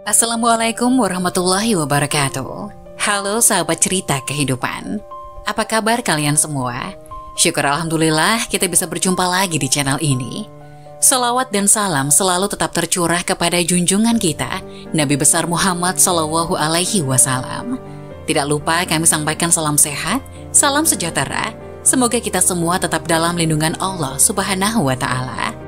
Assalamualaikum warahmatullahi wabarakatuh. Halo sahabat cerita kehidupan. Apa kabar kalian semua? Syukur alhamdulillah kita bisa berjumpa lagi di channel ini. Salawat dan salam selalu tetap tercurah kepada junjungan kita, Nabi besar Muhammad Sallallahu Alaihi Wasallam. Tidak lupa kami sampaikan salam sehat, salam sejahtera. Semoga kita semua tetap dalam lindungan Allah Subhanahu wa Ta'ala.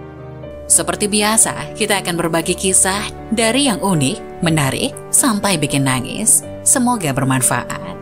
Seperti biasa, kita akan berbagi kisah dari yang unik, menarik, sampai bikin nangis. Semoga bermanfaat.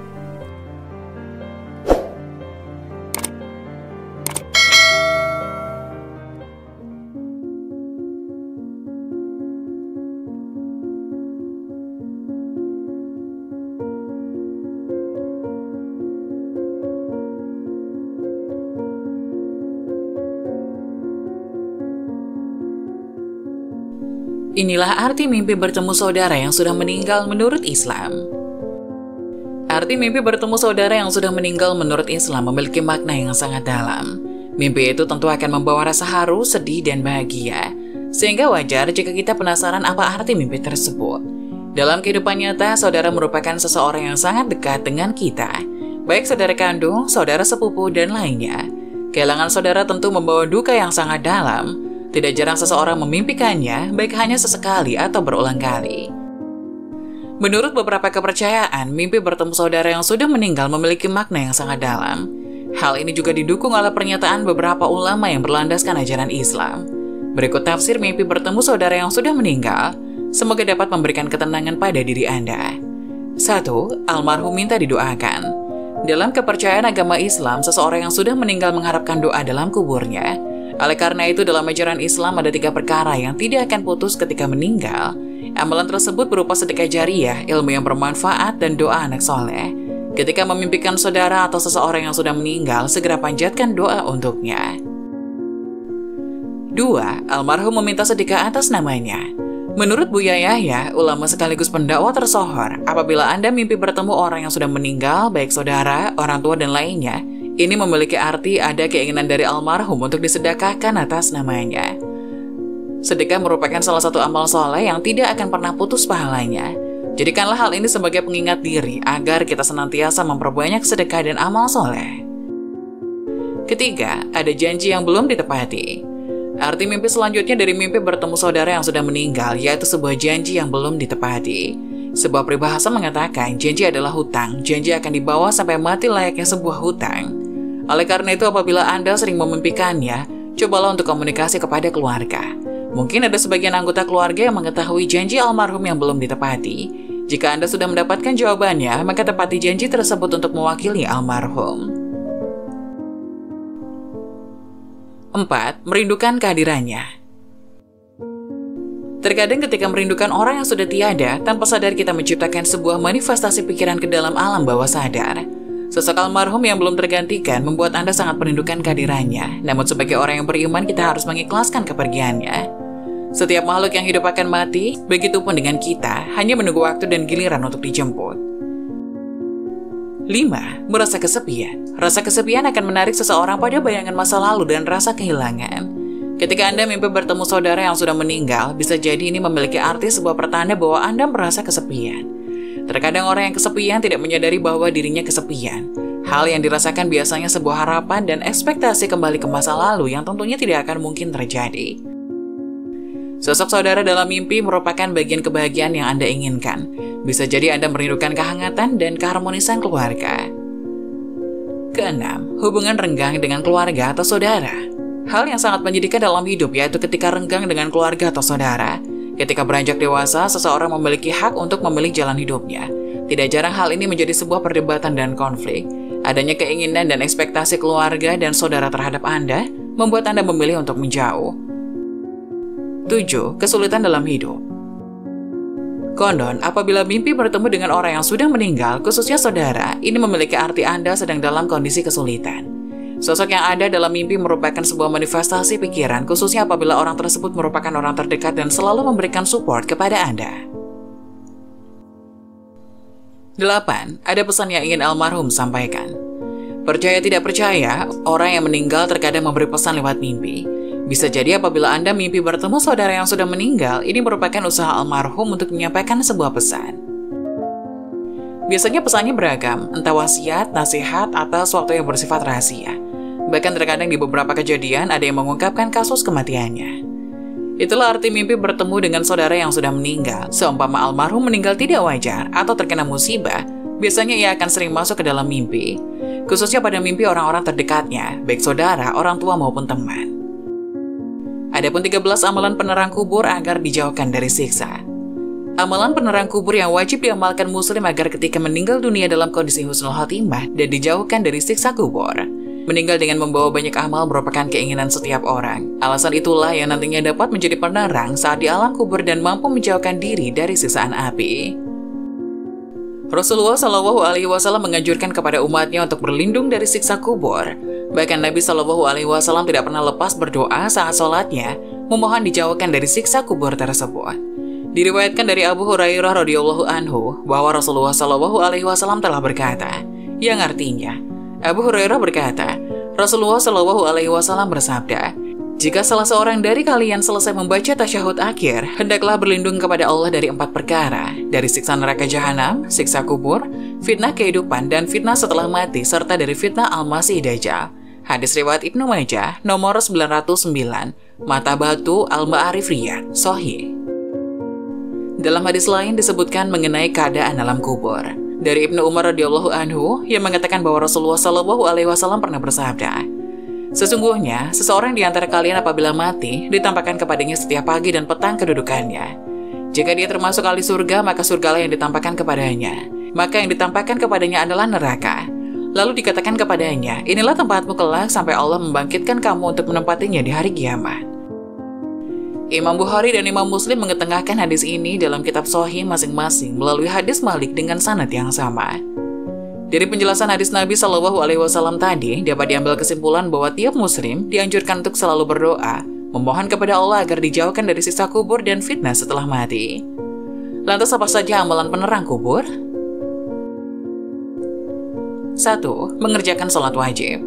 Inilah arti mimpi bertemu saudara yang sudah meninggal menurut Islam. Arti mimpi bertemu saudara yang sudah meninggal menurut Islam memiliki makna yang sangat dalam. Mimpi itu tentu akan membawa rasa haru, sedih, dan bahagia. Sehingga wajar jika kita penasaran apa arti mimpi tersebut. Dalam kehidupan nyata, saudara merupakan seseorang yang sangat dekat dengan kita. Baik saudara kandung, saudara sepupu, dan lainnya. Kehilangan saudara tentu membawa duka yang sangat dalam. Tidak jarang seseorang memimpikannya, baik hanya sesekali atau berulang kali. Menurut beberapa kepercayaan, mimpi bertemu saudara yang sudah meninggal memiliki makna yang sangat dalam. Hal ini juga didukung oleh pernyataan beberapa ulama yang berlandaskan ajaran Islam. Berikut tafsir mimpi bertemu saudara yang sudah meninggal, semoga dapat memberikan ketenangan pada diri Anda. 1. Almarhum minta didoakan. Dalam kepercayaan agama Islam, seseorang yang sudah meninggal mengharapkan doa dalam kuburnya. Oleh karena itu, dalam ajaran Islam ada 3 perkara yang tidak akan putus ketika meninggal. Amalan tersebut berupa sedekah jariah, ilmu yang bermanfaat, dan doa anak soleh. Ketika memimpikan saudara atau seseorang yang sudah meninggal, segera panjatkan doa untuknya. 2. Almarhum meminta sedekah atas namanya. Menurut Buya Yahya, ulama sekaligus pendakwah tersohor, apabila Anda mimpi bertemu orang yang sudah meninggal, baik saudara, orang tua, dan lainnya, ini memiliki arti ada keinginan dari almarhum untuk disedekahkan atas namanya. Sedekah merupakan salah satu amal soleh yang tidak akan pernah putus pahalanya. Jadikanlah hal ini sebagai pengingat diri agar kita senantiasa memperbanyak sedekah dan amal soleh. Ketiga, ada janji yang belum ditepati. Arti mimpi selanjutnya dari mimpi bertemu saudara yang sudah meninggal, yaitu sebuah janji yang belum ditepati. Sebuah peribahasa mengatakan, janji adalah hutang, janji akan dibawa sampai mati layaknya sebuah hutang. Oleh karena itu, apabila Anda sering memimpikannya, cobalah untuk komunikasi kepada keluarga. Mungkin ada sebagian anggota keluarga yang mengetahui janji almarhum yang belum ditepati. Jika Anda sudah mendapatkan jawabannya, maka tepati janji tersebut untuk mewakili almarhum. 4. Merindukan kehadirannya. Terkadang ketika merindukan orang yang sudah tiada, tanpa sadar kita menciptakan sebuah manifestasi pikiran ke dalam alam bawah sadar. Sosok almarhum yang belum tergantikan membuat Anda sangat merindukan kehadirannya. Namun sebagai orang yang beriman, kita harus mengikhlaskan kepergiannya. Setiap makhluk yang hidup akan mati, begitupun dengan kita, hanya menunggu waktu dan giliran untuk dijemput. 5. Merasa kesepian. Rasa kesepian akan menarik seseorang pada bayangan masa lalu dan rasa kehilangan. Ketika Anda mimpi bertemu saudara yang sudah meninggal, bisa jadi ini memiliki arti sebuah pertanda bahwa Anda merasa kesepian. Terkadang orang yang kesepian tidak menyadari bahwa dirinya kesepian. Hal yang dirasakan biasanya sebuah harapan dan ekspektasi kembali ke masa lalu yang tentunya tidak akan mungkin terjadi. Sosok saudara dalam mimpi merupakan bagian kebahagiaan yang Anda inginkan. Bisa jadi Anda merindukan kehangatan dan keharmonisan keluarga. 6. Hubungan renggang dengan keluarga atau saudara. Hal yang sangat menyedihkan dalam hidup yaitu ketika renggang dengan keluarga atau saudara. Ketika beranjak dewasa, seseorang memiliki hak untuk memilih jalan hidupnya. Tidak jarang hal ini menjadi sebuah perdebatan dan konflik. Adanya keinginan dan ekspektasi keluarga dan saudara terhadap Anda membuat Anda memilih untuk menjauh. 7. Kesulitan dalam hidup. Konon, apabila mimpi bertemu dengan orang yang sudah meninggal, khususnya saudara, ini memiliki arti Anda sedang dalam kondisi kesulitan. Sosok yang ada dalam mimpi merupakan sebuah manifestasi pikiran, khususnya apabila orang tersebut merupakan orang terdekat dan selalu memberikan support kepada Anda. 8. Ada pesan yang ingin almarhum sampaikan. Percaya tidak percaya, orang yang meninggal terkadang memberi pesan lewat mimpi. Bisa jadi apabila Anda mimpi bertemu saudara yang sudah meninggal, ini merupakan usaha almarhum untuk menyampaikan sebuah pesan. Biasanya pesannya beragam, entah wasiat, nasihat, atau sesuatu yang bersifat rahasia. Bahkan terkadang di beberapa kejadian ada yang mengungkapkan kasus kematiannya. Itulah arti mimpi bertemu dengan saudara yang sudah meninggal. Seumpama almarhum meninggal tidak wajar atau terkena musibah, biasanya ia akan sering masuk ke dalam mimpi, khususnya pada mimpi orang-orang terdekatnya, baik saudara, orang tua maupun teman. Adapun 13 amalan penerang kubur agar dijauhkan dari siksa. Amalan penerang kubur yang wajib diamalkan muslim agar ketika meninggal dunia dalam kondisi husnul khotimah dan dijauhkan dari siksa kubur. Meninggal dengan membawa banyak amal merupakan keinginan setiap orang. Alasan itulah yang nantinya dapat menjadi penerang saat di alam kubur dan mampu menjauhkan diri dari siksaan api. Rasulullah Shallallahu Alaihi Wasallam menganjurkan kepada umatnya untuk berlindung dari siksa kubur. Bahkan Nabi Shallallahu Alaihi Wasallam tidak pernah lepas berdoa saat sholatnya, memohon dijauhkan dari siksa kubur tersebut. Diriwayatkan dari Abu Hurairah radhiyallahu anhu bahwa Rasulullah Shallallahu Alaihi Wasallam telah berkata, yang artinya, Abu Hurairah berkata, Rasulullah Shallallahu Alaihi Wasallam bersabda, jika salah seorang dari kalian selesai membaca tasyahud akhir, hendaklah berlindung kepada Allah dari 4 perkara, dari siksa neraka jahanam, siksa kubur, fitnah kehidupan, dan fitnah setelah mati, serta dari fitnah Al-Masih Dajjal. Hadis riwayat Ibnu Majah, nomor 909, Mata Batu Al-Ma'arif Riyad, Sahih. Dalam hadis lain disebutkan mengenai keadaan alam kubur. Dari Ibnu Umar radhiyallahu anhu yang mengatakan bahwa Rasulullah Shallallahu Alaihi Wasallam pernah bersabda, sesungguhnya seseorang di antara kalian apabila mati ditampakkan kepadanya setiap pagi dan petang kedudukannya. Jika dia termasuk ahli surga, maka surgalah yang ditampakkan kepadanya. Maka yang ditampakkan kepadanya adalah neraka. Lalu dikatakan kepadanya, inilah tempatmu kelak sampai Allah membangkitkan kamu untuk menempatinya di hari kiamat. Imam Bukhari dan Imam Muslim mengetengahkan hadis ini dalam kitab Sahih masing-masing melalui hadis Malik dengan sanad yang sama. Dari penjelasan hadis Nabi Shallallahu Alaihi Wasallam tadi, dapat diambil kesimpulan bahwa tiap Muslim dianjurkan untuk selalu berdoa, memohon kepada Allah agar dijauhkan dari siksa kubur dan fitnah setelah mati. Lantas apa saja amalan penerang kubur? 1. Mengerjakan sholat wajib.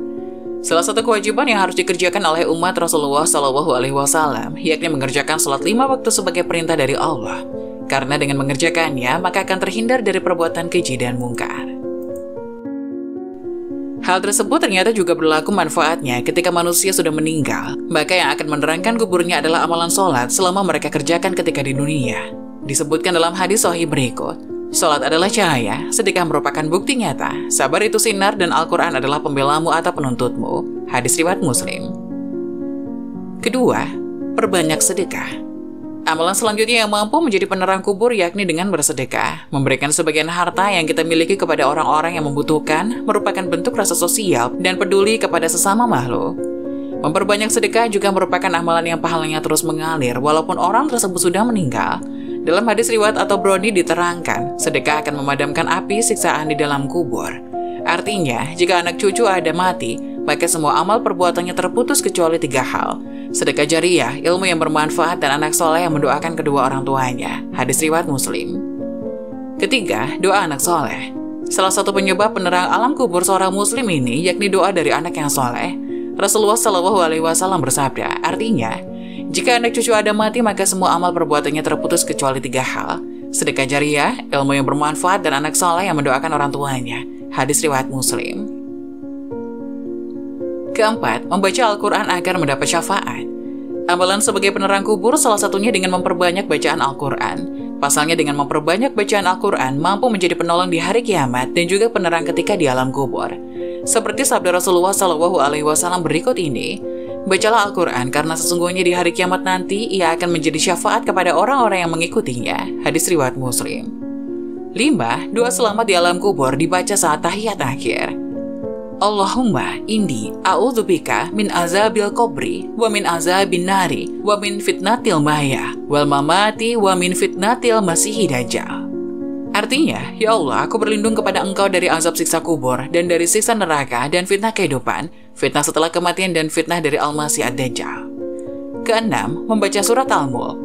Salah satu kewajiban yang harus dikerjakan oleh umat Rasulullah Shallallahu Alaihi Wasallam yakni mengerjakan sholat 5 waktu sebagai perintah dari Allah. Karena dengan mengerjakannya, maka akan terhindar dari perbuatan keji dan mungkar. Hal tersebut ternyata juga berlaku manfaatnya ketika manusia sudah meninggal. Maka yang akan menerangkan kuburnya adalah amalan sholat selama mereka kerjakan ketika di dunia. Disebutkan dalam hadis Sahih berikut, sholat adalah cahaya, sedekah merupakan bukti nyata, sabar itu sinar, dan Al-Quran adalah pembelamu atau penuntutmu. Hadis riwayat Muslim. Kedua, perbanyak sedekah. Amalan selanjutnya yang mampu menjadi penerang kubur yakni dengan bersedekah. Memberikan sebagian harta yang kita miliki kepada orang-orang yang membutuhkan merupakan bentuk rasa sosial dan peduli kepada sesama makhluk. Memperbanyak sedekah juga merupakan amalan yang pahalanya terus mengalir walaupun orang tersebut sudah meninggal. Dalam hadis riwayat atau Brodi diterangkan, sedekah akan memadamkan api siksaan di dalam kubur. Artinya, jika anak cucu ada mati, maka semua amal perbuatannya terputus kecuali 3 hal. Sedekah jariyah, ilmu yang bermanfaat, dan anak soleh yang mendoakan kedua orang tuanya. Hadis riwayat Muslim. Ketiga, doa anak soleh. Salah satu penyebab penerang alam kubur seorang muslim ini yakni doa dari anak yang soleh. Rasulullah Shallallahu Alaihi Wasallam bersabda, artinya, jika anak cucu ada mati, maka semua amal perbuatannya terputus kecuali 3 hal. Sedekah jariyah, ilmu yang bermanfaat, dan anak soleh yang mendoakan orang tuanya. Hadis riwayat Muslim. Keempat, membaca Al-Quran agar mendapat syafaat. Amalan sebagai penerang kubur salah satunya dengan memperbanyak bacaan Al-Quran. Pasalnya dengan memperbanyak bacaan Al-Quran mampu menjadi penolong di hari kiamat dan juga penerang ketika di alam kubur. Seperti sabda Rasulullah Shallallahu Alaihi Wasallam berikut ini, bacalah Al-Quran karena sesungguhnya di hari kiamat nanti ia akan menjadi syafaat kepada orang-orang yang mengikutinya. Hadis riwayat Muslim. 5. Doa selamat di alam kubur dibaca saat tahiyat akhir. Allahumma inni a'udzubika min azabil qabri wa min azabin nari wa min fitnatil mahya wal mamati wa min fitnatil masihi dajjal. Artinya, ya Allah, aku berlindung kepada Engkau dari azab siksa kubur dan dari siksa neraka dan fitnah kehidupan, fitnah setelah kematian, dan fitnah dari Al-Masih Ad-Dajjal. Keenam, membaca surat Al-Mulk.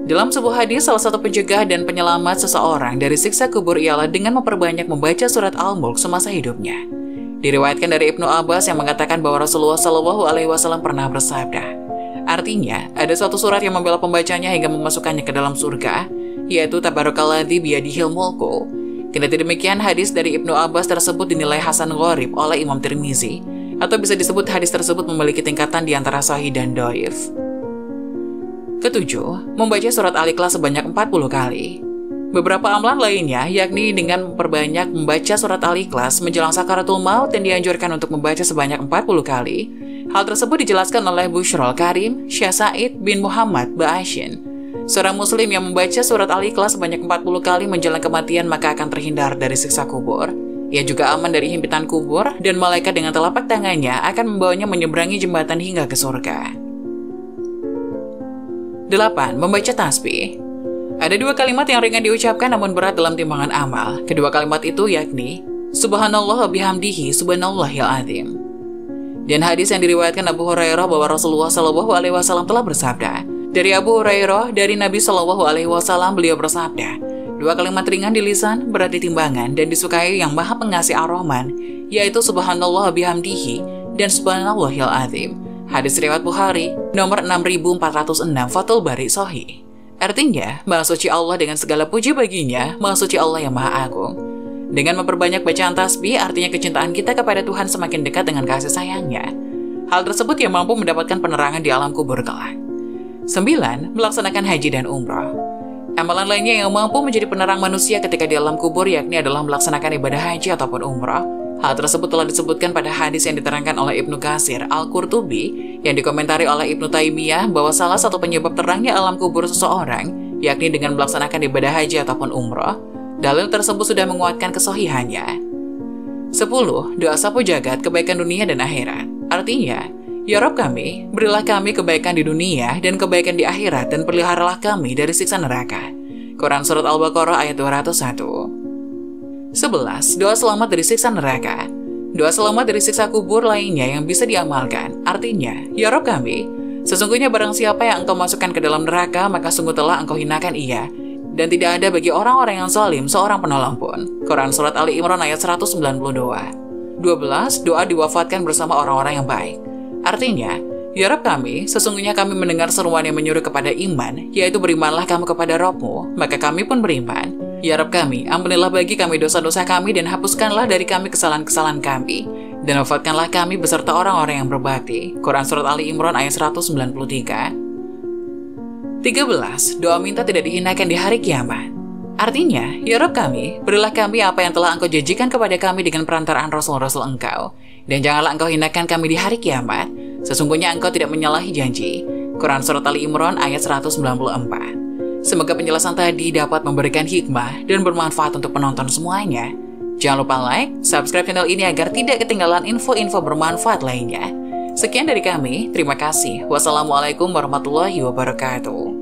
Dalam sebuah hadis, salah satu pencegah dan penyelamat seseorang dari siksa kubur ialah dengan memperbanyak membaca surat Al-Mulk semasa hidupnya. Diriwayatkan dari Ibnu Abbas yang mengatakan bahwa Rasulullah Shallallahu Alaihi Wasallam pernah bersabda, Artinya, ada suatu surat yang membela pembacanya hingga memasukkannya ke dalam surga, yaitu Tabarakalladzi biyadihil mulku. Kendati demikian, hadis dari Ibnu Abbas tersebut dinilai hasan gharib oleh Imam Tirmizi, atau bisa disebut hadis tersebut memiliki tingkatan di antara sahih dan dhaif. Ketujuh, membaca surat Al-Ikhlas sebanyak 40 kali. Beberapa amalan lainnya, yakni dengan memperbanyak membaca surat Al-Ikhlas menjelang sakaratul maut dan dianjurkan untuk membaca sebanyak 40 kali. Hal tersebut dijelaskan oleh Bushrul Karim, Syekh Said bin Muhammad Ba'ashin. Seorang muslim yang membaca surat Al-Ikhlas sebanyak 40 kali menjelang kematian maka akan terhindar dari siksa kubur. Ia juga aman dari himpitan kubur dan malaikat dengan telapak tangannya akan membawanya menyeberangi jembatan hingga ke surga. 8. Membaca tasbih. Ada dua kalimat yang ringan diucapkan namun berat dalam timbangan amal. Kedua kalimat itu yakni Subhanallah bihamdihi subhanallahil azim. Dan hadis yang diriwayatkan Abu Hurairah bahwa Rasulullah SAW telah bersabda. Dari Abu Hurairah, dari Nabi SAW, beliau bersabda, dua kalimat ringan di lisan, berat di timbangan, dan disukai yang maha pengasih ar-Rahman, yaitu Subhanallah bihamdihi dan Subhanallahil azim. Hadis riwayat Bukhari, nomor 6406, Fathul Bari Sahih. Artinya, Maha Suci Allah dengan segala puji baginya, Maha Suci Allah yang Maha Agung. Dengan memperbanyak bacaan tasbih, artinya kecintaan kita kepada Tuhan semakin dekat dengan kasih sayangnya. Hal tersebut yang mampu mendapatkan penerangan di alam kubur kelak. 9. Melaksanakan haji dan umrah. Amalan lainnya yang mampu menjadi penerang manusia ketika di alam kubur yakni adalah melaksanakan ibadah haji ataupun umrah. Hal tersebut telah disebutkan pada hadis yang diterangkan oleh Ibnu Katsir Al-Qurtubi yang dikomentari oleh Ibnu Taimiyah bahwa salah satu penyebab terangnya alam kubur seseorang yakni dengan melaksanakan ibadah haji ataupun umrah. Dalil tersebut sudah menguatkan kesahihannya. 10. Doa sapu jagat kebaikan dunia dan akhirat. Artinya, Ya Rabb kami, berilah kami kebaikan di dunia dan kebaikan di akhirat dan peliharalah kami dari siksa neraka. Quran Surat Al-Baqarah ayat 201. 11. Doa selamat dari siksa neraka. Doa selamat dari siksa kubur lainnya yang bisa diamalkan. Artinya, Ya Rabb kami, sesungguhnya barang siapa yang engkau masukkan ke dalam neraka, maka sungguh telah engkau hinakan ia. Dan tidak ada bagi orang-orang yang zalim seorang penolong pun. Quran Surat Ali Imran ayat 192. 12. Doa diwafatkan bersama orang-orang yang baik. Artinya, Ya Rabb kami, sesungguhnya kami mendengar seruan yang menyuruh kepada iman, yaitu berimanlah kamu kepada Rabbmu, maka kami pun beriman. Ya Rabb kami, ampunilah bagi kami dosa-dosa kami dan hapuskanlah dari kami kesalahan-kesalahan kami. Dan wafatkanlah kami beserta orang-orang yang berbakti. Quran Surat Ali Imran ayat 193. 13. Doa minta tidak dihinakan di hari kiamat. Artinya, Ya Rabb kami, berilah kami apa yang telah engkau janjikan kepada kami dengan perantaraan Rasul-Rasul engkau. Dan janganlah engkau hinakan kami di hari kiamat. Sesungguhnya engkau tidak menyalahi janji. Quran Surat Ali Imran ayat 194. Semoga penjelasan tadi dapat memberikan hikmah dan bermanfaat untuk penonton semuanya. Jangan lupa like, subscribe channel ini agar tidak ketinggalan info-info bermanfaat lainnya. Sekian dari kami, terima kasih. Wassalamualaikum warahmatullahi wabarakatuh.